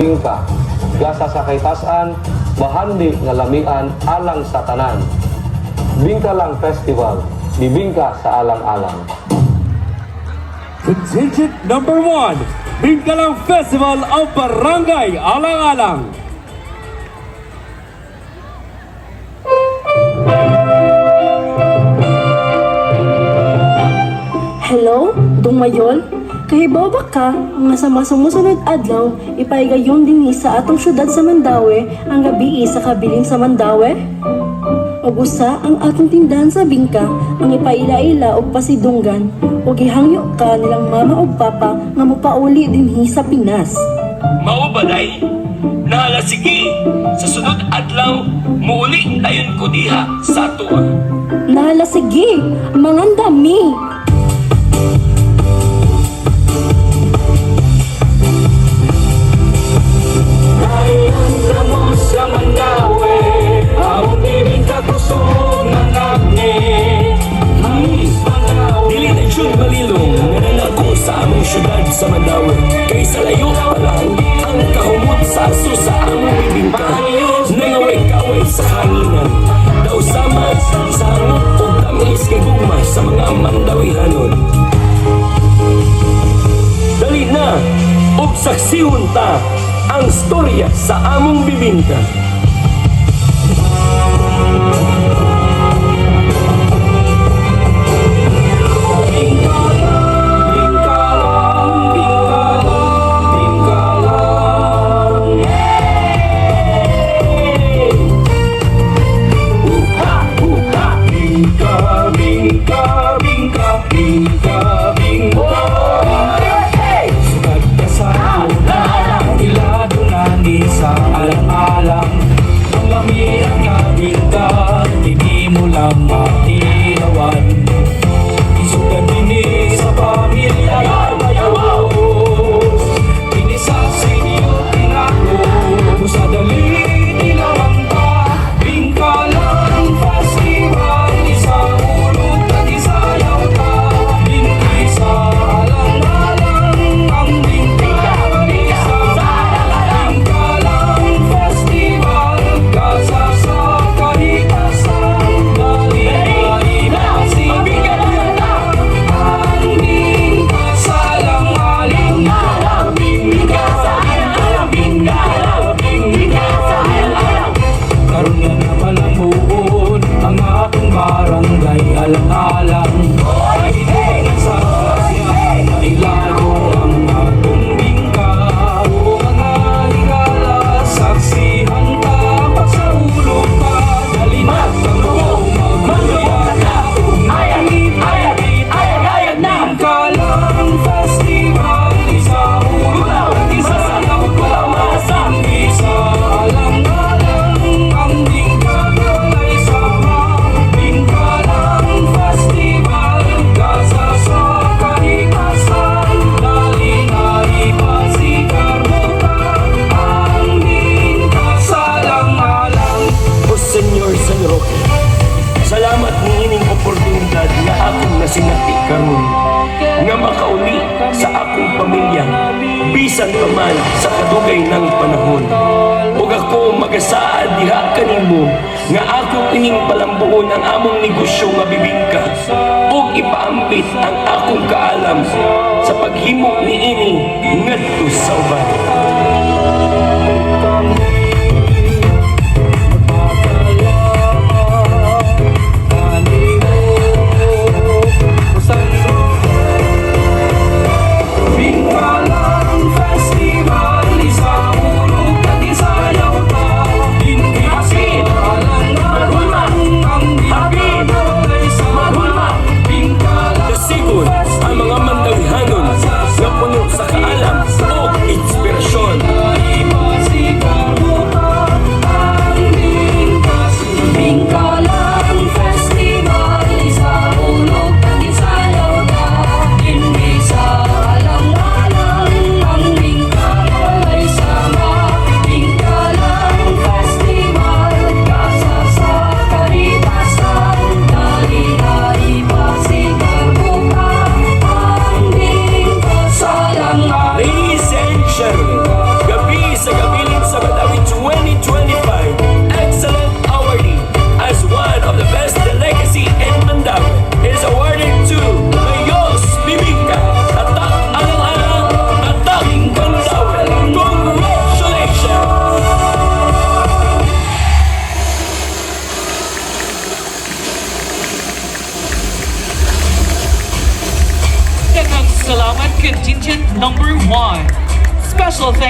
bingka, gasa sa kaytasan, bahandi nga lamian alang sa tanan. Bingka lang Festival, bibingka sa alang-alang. Contingent number 1, Bingkalang Festival of Barangay Alang-Alang. Hello, Dumayon? Kahibaw ba ka nga sa masumusunod adlaw ipaigayon din sa atong syudad sa Mandaue ang gabi sa kabiling sa Mandaue? Og usa ang atong tindahan sa bingka ang ipaila-ila og pasidunggan ug gihangyo ka nilang mama ug papa nga mopauli dinhi sa Pinas. Mao ba day? Nahala sige, sa sunod adlaw, muuli dayon ko diha sa tuwa. Nahala sige, mangandami. Sa Mandaue, ang piling kakusog ng akne. Dili na June Balilong, nananako sa among syudad sa Mandaue. Kaysa layo pa lang, ang kahumot sa aso sa among bibingka. Nangaway-kaway sa hanginan, daw sama sa hangot o tamis kay gugma sa mga Mandawihanon. Dali na, og saksihon ta ang storya sa among bibingka. Sa alang-alang ang lamian nga bingka, hindi mo lang matirawan. Isugan din sa pamilya ayawos, pinisa sa inyo tinako sa dali nilawang pa. Bingka lang festival, isa ulot at isayaw ka. Bingki sa alang-alang, ang bingka isa barangay alang-alang. Sa kasya mailago ang atong bingka. O mga higala, saksihan ka pag sa ulo pa. Dali na kang magulong na. Ayag na bingka lang festival, isa ulo at isa sayaw ka. Isa alang-alang ang bingka ay sama. Salamat ni ining oportunidad na akong nasinati karon nga makauli sa akong pamilya bisan pa man sa kadugay ng panahon. Ug ako magasaad diha kanimo nga ako ining palambuon ang among negosyo nga bibingka ug ipaambit ang akong kaalam sa paghimo niini ngadto sa uban. Ang mga Mandawihanon nga puno sa kaalam o inspirasyon. Salamat Contingent Number 1. Special thanks